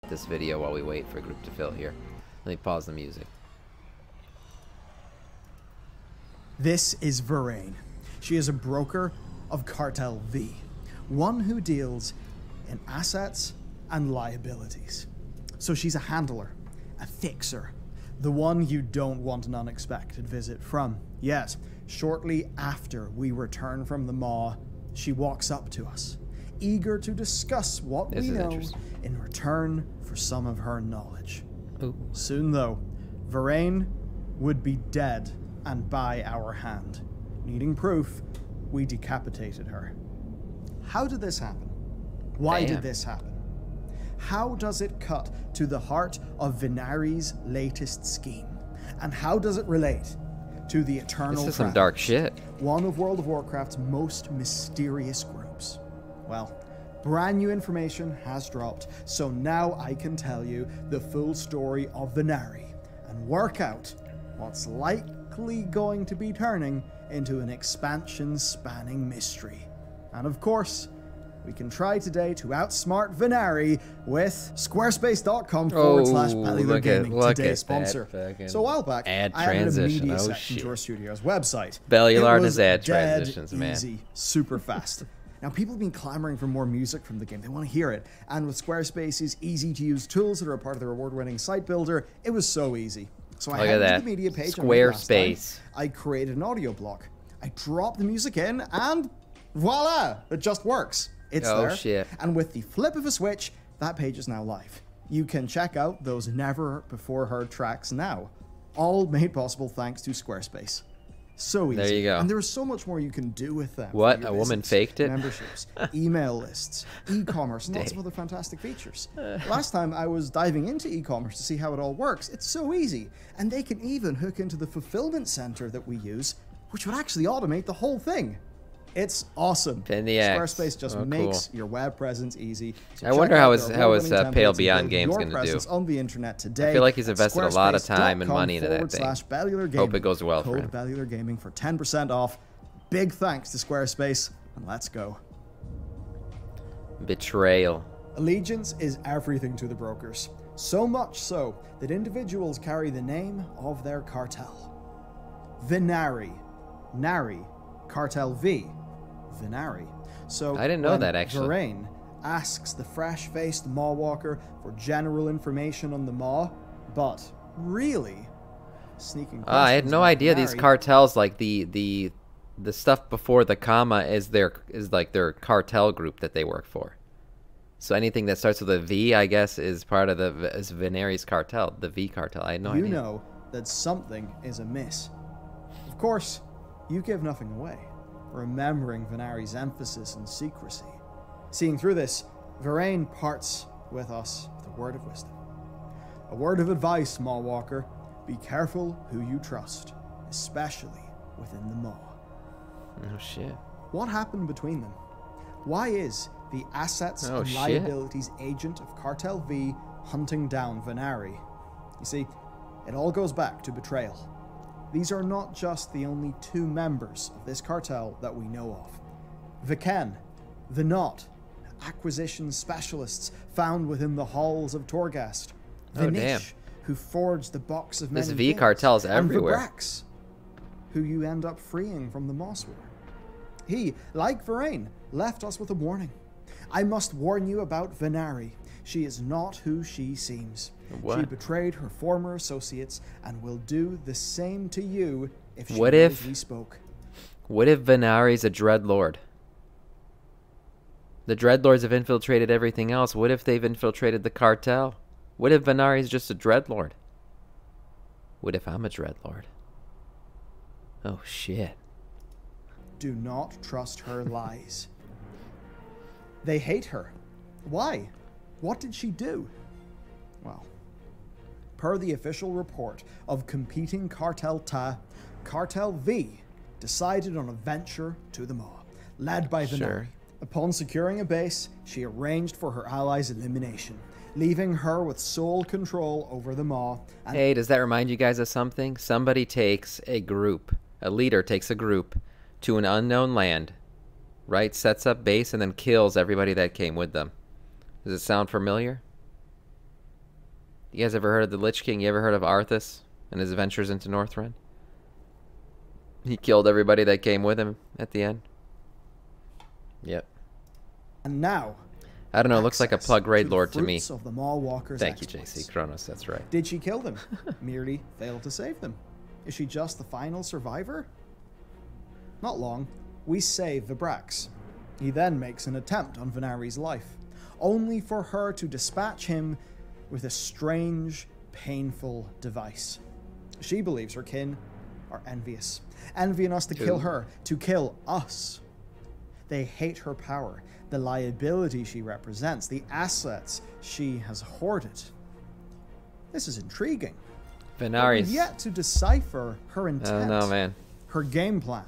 this video while we wait for a group to fill here. Let me pause the music. This is Verraine. She is a broker of Cartel V, one who deals in assets and liabilities. So she's a handler, a fixer, the one you don't want an unexpected visit from. Yet, shortly after we return from the Maw, she walks up to us, eager to discuss what we know in return for some of her knowledge. Ooh. Soon, though, Verraine would be dead and by our hand. Needing proof, we decapitated her. How did this happen? Why did this happen? How does it cut to the heart of Venari's latest scheme? And how does it relate to the Eternal This is some dark shit. One of World of Warcraft's most mysterious groups? Well, brand new information has dropped, so now I can tell you the full story of Venari and work out what's likely going to be turning into an expansion spanning mystery. And of course, we can try today to outsmart Venari with squarespace.com/Bellular Gaming, today's sponsor. So a while back, I added a media section to our studio's website. Bellular and his ad dead transitions, man. Easy, super fast. Now, people have been clamoring for more music from the game. They want to hear it. And with Squarespace's easy-to-use tools that are a part of their award-winning site builder, it was so easy. So I headed to the media page. Squarespace. I created an audio block. I dropped the music in, and voila! It just works. It's there. Shit. And with the flip of a switch, that page is now live. You can check out those never-before-heard tracks now. All made possible thanks to Squarespace. So easy. There you go. And there is so much more you can do with them. What? A woman faked it? Memberships, email lists, e-commerce, and lots of other fantastic features. Last time I was diving into e-commerce to see how it all works. It's so easy. And they can even hook into the fulfillment center that we use, which would actually automate the whole thing. It's awesome. Squarespace just makes your web presence easy. So I wonder how his Pale Beyond game's going to do. On the internet today. I feel like he's invested a lot of time and money into that thing. Hope it goes well for him. Code Bellular Gaming for 10% off. Big thanks to Squarespace, and let's go. Betrayal. Allegiance is everything to the brokers. So much so that individuals carry the name of their cartel. Venari. Nari. Cartel V. Venari. So I didn't know that, actually. Verraine asks the fresh-faced Maw Walker for general information on the Maw, but really sneaking. I had no idea these cartels, like the stuff before the comma, is like their cartel group that they work for. So anything that starts with a V, I guess, is part of is Venari's cartel, the V cartel. I had no idea. You know that something is amiss. Of course, you give nothing away, remembering Venari's emphasis on secrecy. Seeing through this, Verraine parts with us with a word of wisdom. A word of advice, Maw Walker. Be careful who you trust, especially within the Maw. Oh, shit. What happened between them? Why is the assets and liabilities agent of Cartel V hunting down Venari? You see, it all goes back to betrayal. These are not just the only two members of this cartel that we know of. Viken, the Knot, acquisition specialists found within the halls of Torghast. Vinish, who forged the box of many This V cartel's everywhere. And Vibrax, who you end up freeing from the Moss War. He, like Verraine, left us with a warning. I must warn you about Venari. She is not who she seems. What? She betrayed her former associates and will do the same to you if she knows we spoke. What if Venari's a Dreadlord? The Dreadlords have infiltrated everything else. What if they've infiltrated the cartel? What if Venari's just a Dreadlord? What if I'm a Dreadlord? Oh, shit. Do not trust her lies. They hate her. Why? What did she do? Well, per the official report of competing Cartel Cartel V decided on a venture to the Maw, led by Venari. Upon securing a base, she arranged for her allies' elimination, leaving her with sole control over the Maw. Hey, does that remind you guys of something? Somebody takes a group, a leader takes a group to an unknown land, right? Sets up base and then kills everybody that came with them. Does it sound familiar? You guys ever heard of the Lich King? You ever heard of Arthas and his adventures into Northrend? He killed everybody that came with him at the end. Yep. And now, I don't know. It looks like a plug raid lord to me. Of the Maw-Walker's Thank you, exploits. JC Kronos. That's right. Did she kill them? Merely failed to save them? Is she just the final survivor? Not long. We save Vibrax. He then makes an attempt on Venari's life, only for her to dispatch him with a strange, painful device. She believes her kin are envious, envying us to kill her, to kill us. They hate her power, the liability she represents, the assets she has hoarded. This is intriguing. Venari's We've yet to decipher her intent, no, man. her game plan.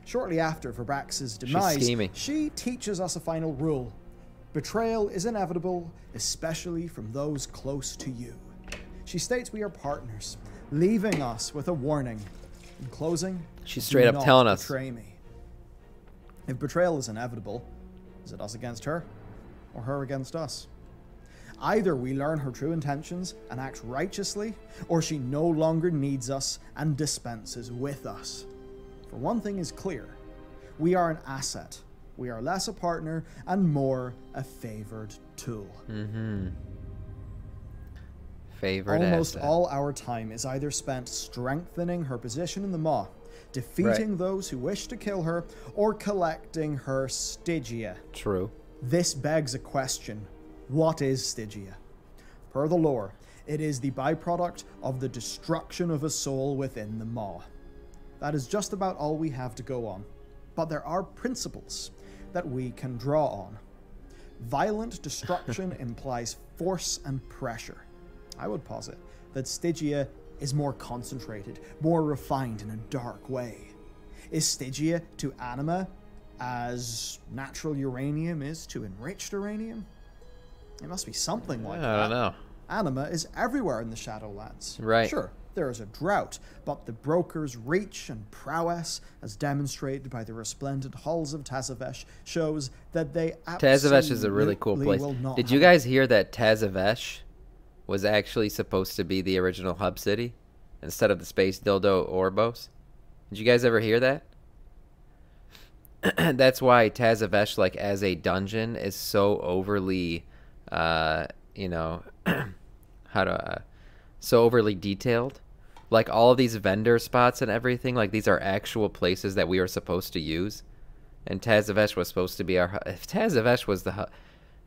Shortly after Vibrax's demise, scheming. she teaches us a final rule. Betrayal is inevitable, especially from those close to you. She states we are partners, leaving us with a warning. In closing, She's straight do up not telling us. betray me. If betrayal is inevitable, is it us against her, or her against us? Either we learn her true intentions and act righteously, or she no longer needs us and dispenses with us. For one thing is clear, we are an asset. We are less a partner and more a favored tool. Favorite Almost asset. all our time is either spent strengthening her position in the Maw, defeating those who wish to kill her, or collecting her Stygia. True. This begs a question. What is Stygia? Per the lore, it is the byproduct of the destruction of a soul within the Maw. That is just about all we have to go on. But there are principles that we can draw on. Violent destruction implies force and pressure. I would posit that Stygia is more concentrated, more refined in a dark way. Is Stygia to anima as natural uranium is to enriched uranium? It must be something like that. I don't know. Anima is everywhere in the Shadowlands. Right. Sure, there is a drought, but the broker's reach and prowess, as demonstrated by the resplendent halls of Tazavesh, shows that they absolutely Tazavesh is a really cool place. will not Did you guys hear that Tazavesh was actually supposed to be the original hub city instead of the space dildo Orbos? Did you guys ever hear that? That's why Tazavesh, like as a dungeon, is so overly, you know, so overly detailed. Like all of these vendor spots and everything, like these are actual places that we are supposed to use. And Tazavesh was supposed to be our. If Tazavesh was the hub,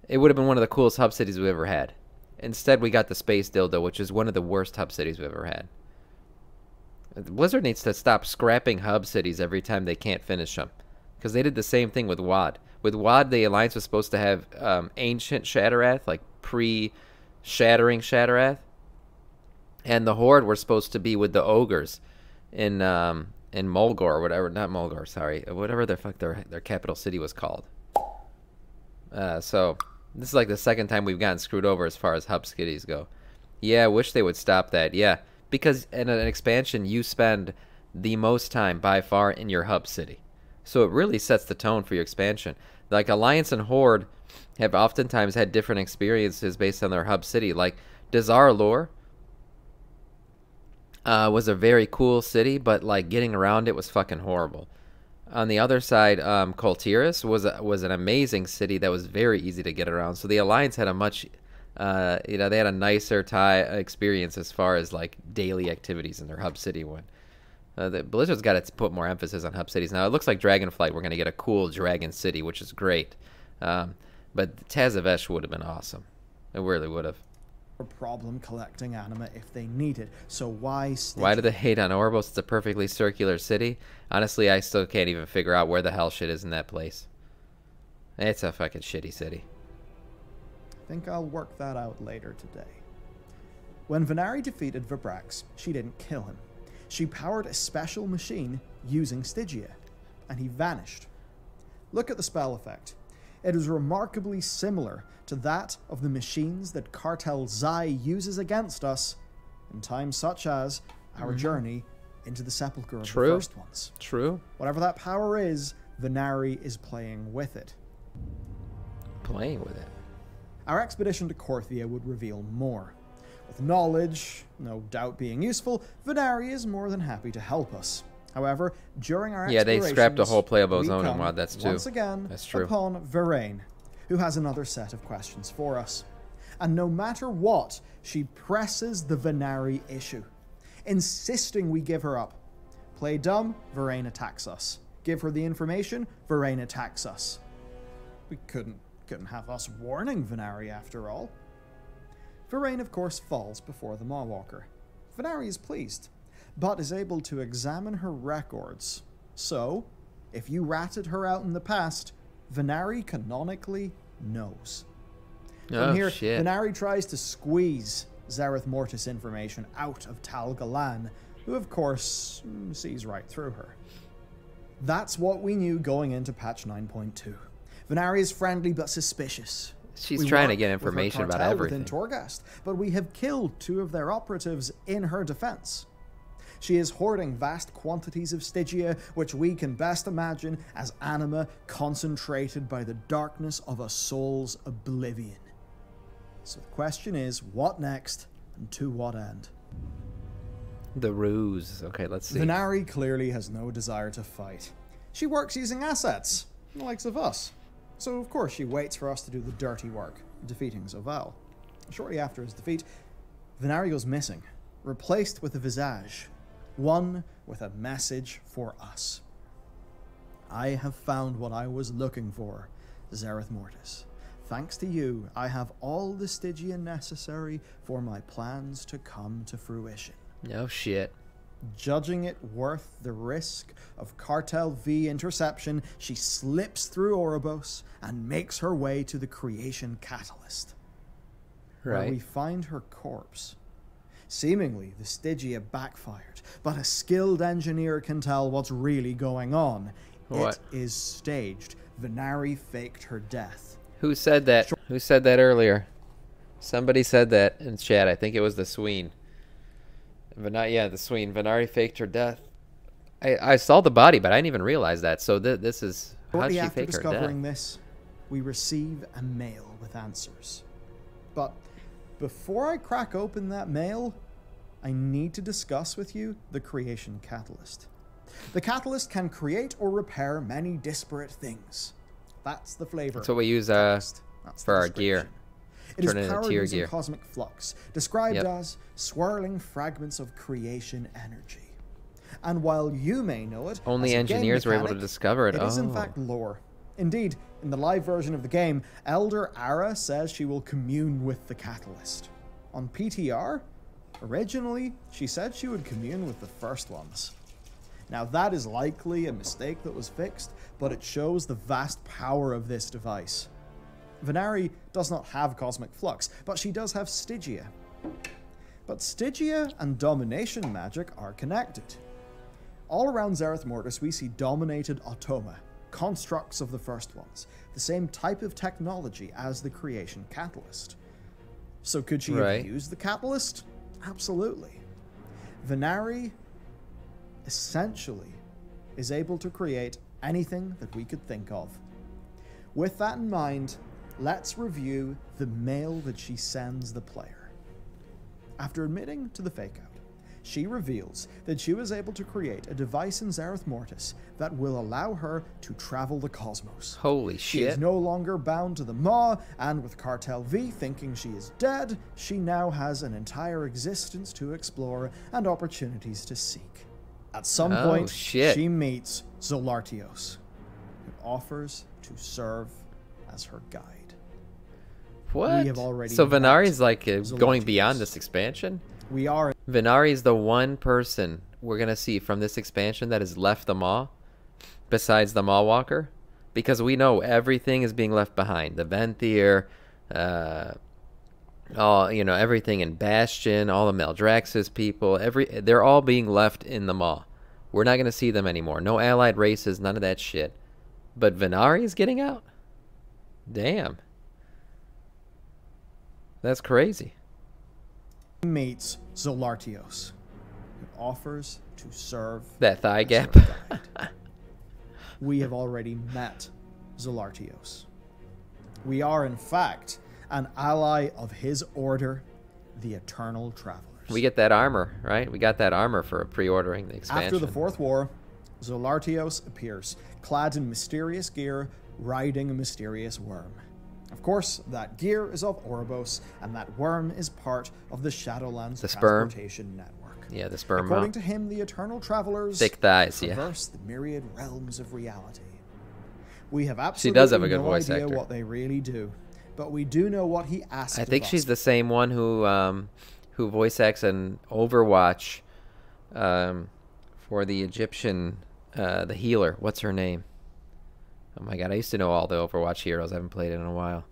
it would have been one of the coolest hub cities we've ever had. Instead, we got the space dildo, which is one of the worst hub cities we've ever had. Blizzard needs to stop scrapping hub cities every time they can't finish them. Because they did the same thing with WoD. With WoD, the Alliance was supposed to have ancient Shattrath, like pre-shattering Shattrath. And the Horde were supposed to be with the ogres in Mulgore, or whatever. Not Mulgore, sorry. Whatever the fuck their capital city was called. So this is like the second time we've gotten screwed over as far as hub cities go. Yeah, I wish they would stop that. Yeah, because in an expansion, you spend the most time by far in your hub city. So it really sets the tone for your expansion. Like Alliance and Horde have oftentimes had different experiences based on their hub city. Like Dazar'alor was a very cool city, but like getting around it was fucking horrible. On the other side, Koltiris was an amazing city that was very easy to get around. So the Alliance had a much, they had a nicer experience as far as like daily activities in their hub city one. The Blizzard's got to put more emphasis on hub cities now. It looks like Dragonflight, we're going to get a cool dragon city, which is great. But Tazavesh would have been awesome. It really would have. Problem collecting anima if they need it. So why do they hate on Orbos? It's a perfectly circular city. Honestly, I still can't even figure out where the hell shit is in that place. It's a fucking shitty city. I think I'll work that out later today. When Venari defeated Vibrax, she didn't kill him. She powered a special machine using Stygia, and he vanished. Look at the spell effect. It is remarkably similar to that of the machines that Cartel Zai uses against us in times such as our journey into the sepulchre of the first ones. True. Whatever that power is, Venari is playing with it. Playing with it. Our expedition to Korthia would reveal more. With knowledge, no doubt being useful, Venari is more than happy to help us. However, during our Yeah, they scrapped a whole playable we zone in come WoD, that's true. once again That's true. upon Verain, who has another set of questions for us. And no matter what, she presses the Venari issue, insisting we give her up. Play dumb, Verain attacks us. Give her the information, Verain attacks us. We couldn't have us warning Venari after all. Verain, of course, falls before the Mawwalker. Venari is pleased, but is able to examine her records. So, if you ratted her out in the past, Venari canonically knows. From here, shit. Venari tries to squeeze Zereth Mortis information out of Tal Galan, who of course sees right through her. That's what we knew going into patch 9.2. Venari is friendly but suspicious. She's trying to get information about everything. Within Torghast, but we have killed 2 of their operatives in her defense. She is hoarding vast quantities of Stygia, which we can best imagine as anima concentrated by the darkness of a soul's oblivion. So the question is, what next, and to what end? The ruse. Okay, let's see. Venari clearly has no desire to fight. She works using assets, the likes of us. So of course she waits for us to do the dirty work, defeating Zoval. Shortly after his defeat, Venari goes missing, replaced with a visage, one with a message for us. I have found what I was looking for, Zereth Mortis. Thanks to you, I have all the Stygia necessary for my plans to come to fruition. No shit. Judging it worth the risk of Cartel V interception, she slips through Oribos and makes her way to the Creation Catalyst, where we find her corpse. Seemingly, the Stygia backfired, but a skilled engineer can tell what's really going on. What? It is staged. Venari faked her death. Who said that? Who said that earlier? Somebody said that in chat. I think it was the Sween. Yeah, the Sween. Venari faked her death. I saw the body, but I didn't even realize that. So this is... How'd she after fake her death? discovering this, we receive a mail with answers. But before I crack open that mail, I need to discuss with you the Creation Catalyst. The Catalyst can create or repair many disparate things. That's the flavor. That's what we use for our gear. It is Turn it into powered tier using gear. cosmic flux, described as swirling fragments of creation energy. And while you may know it, Only as a engineers game were able to mechanic, discover it. it is in fact lore. Indeed, in the live version of the game, Elder Ara says she will commune with the Catalyst. On PTR, originally, she said she would commune with the first ones. Now that is likely a mistake that was fixed, but it shows the vast power of this device. Venari does not have cosmic flux, but she does have Stygia. But Stygia and domination magic are connected. All around Zereth Mortis we see dominated automa, constructs of the first ones, the same type of technology as the Creation Catalyst. So could she have used the Catalyst? Absolutely. Venari essentially is able to create anything that we could think of. With that in mind, let's review the mail that she sends the player. After admitting to the fake-out, she reveals that she was able to create a device in Zereth Mortis that will allow her to travel the cosmos. Holy She shit. is no longer bound to the Maw, and with Cartel V thinking she is dead, she now has an entire existence to explore and opportunities to seek. At some point, she meets Zolartios, who offers to serve as her guide. What? We have already so Venari's met like going Zolartios. beyond this expansion? We are... Venari's the one person we're going to see from this expansion that has left the Maw, besides the Mawwalker, because we know everything is being left behind. The Venthyr, all, you know, everything in Bastion, all the Maldraxxus people, they're all being left in the Maw. We're not going to see them anymore. No allied races, none of that shit. But Venari's getting out? Damn. That's crazy. meets Zolartios, who offers to serve that thigh as gap. her guide. We have already met Zolartios. We are, in fact, an ally of his order, the Eternal Travelers. We get that armor, right? We got that armor for pre-ordering the expansion. After the Fourth War, Zolartios appears, clad in mysterious gear, riding a mysterious worm. Of course, that gear is of Oribos, and that worm is part of the Shadowlands transportation network. Yeah, the sperm. According to him, the Eternal Travelers thick thighs, traverse the myriad realms of reality. We have absolutely she does have a good no voice idea actor. What they really do, but we do know what he asked. I think of she's us. the same one who voice acts in Overwatch for the Egyptian, the healer. What's her name? Oh my god, I used to know all the Overwatch heroes. I haven't played it in a while.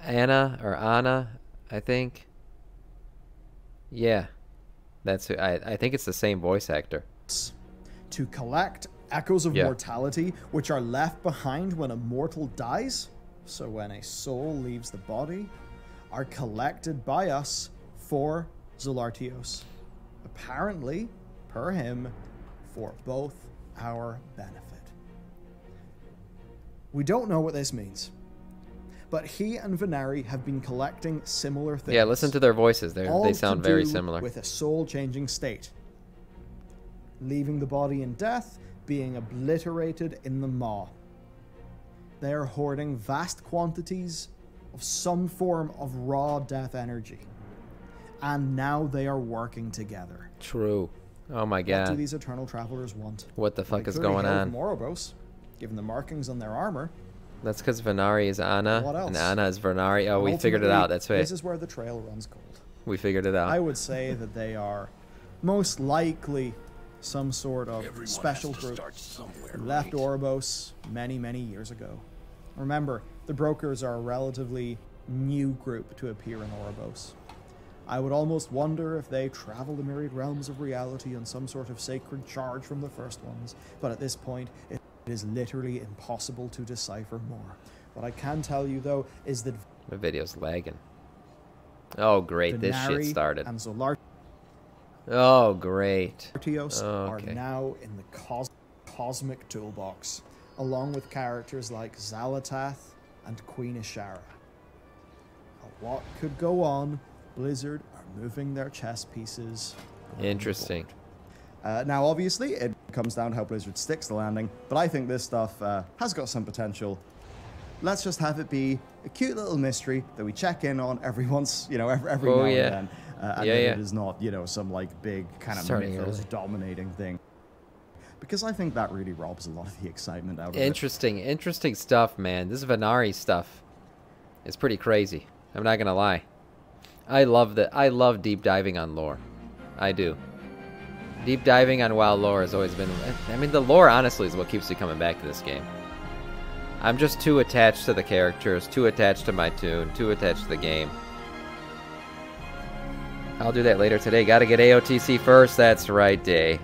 Anna, I think. Yeah, that's who. I think it's the same voice actor. To collect echoes of mortality, which are left behind when a mortal dies. So when a soul leaves the body, are collected by us for Zolartios. Apparently, per him, for both our benefit. We don't know what this means, but he and Venari have been collecting similar things. Yeah, listen to their voices. They sound very similar. With a soul-changing state. Leaving the body in death, being obliterated in the maw. They are hoarding vast quantities of some form of raw death energy. And now they are working together. True. Oh my god. What do these Eternal Travelers want? What the fuck is going on? Morobos, given the markings on their armor. That's because Venari is Anna, What else? and Anna is Venari. Oh, And we figured it out. That's right. This is where the trail runs cold. We figured it out. I would say that they are most likely some sort of special group who left Oribos many, many years ago. Remember, the Brokers are a relatively new group to appear in Oribos. I would almost wonder if they travel the myriad realms of reality on some sort of sacred charge from the first ones, but at this point, it is literally impossible to decipher more. What I can tell you, though, is that the video's lagging. Oh, great. This shit started. And Zolartios Oh, great. are now in the cosmic toolbox, along with characters like Xalatath and Queen Ishara. A lot could go on. Blizzard are moving their chess pieces. Interesting. Now, obviously, it comes down to how Blizzard sticks the landing, but I think this stuff has got some potential. Let's just have it be a cute little mystery that we check in on every once, every now and then. And it is not, some like big kind of mythos dominating thing. Because I think that really robs a lot of the excitement out of it. Interesting stuff, man. This Venari stuff is pretty crazy. I'm not gonna lie. I love deep diving on lore. I do. Deep diving on WoW lore has always been... I mean, the lore, honestly, is what keeps me coming back to this game. I'm just too attached to the characters, too attached to my tune, too attached to the game. I'll do that later today. Gotta get AOTC first. That's right, Day.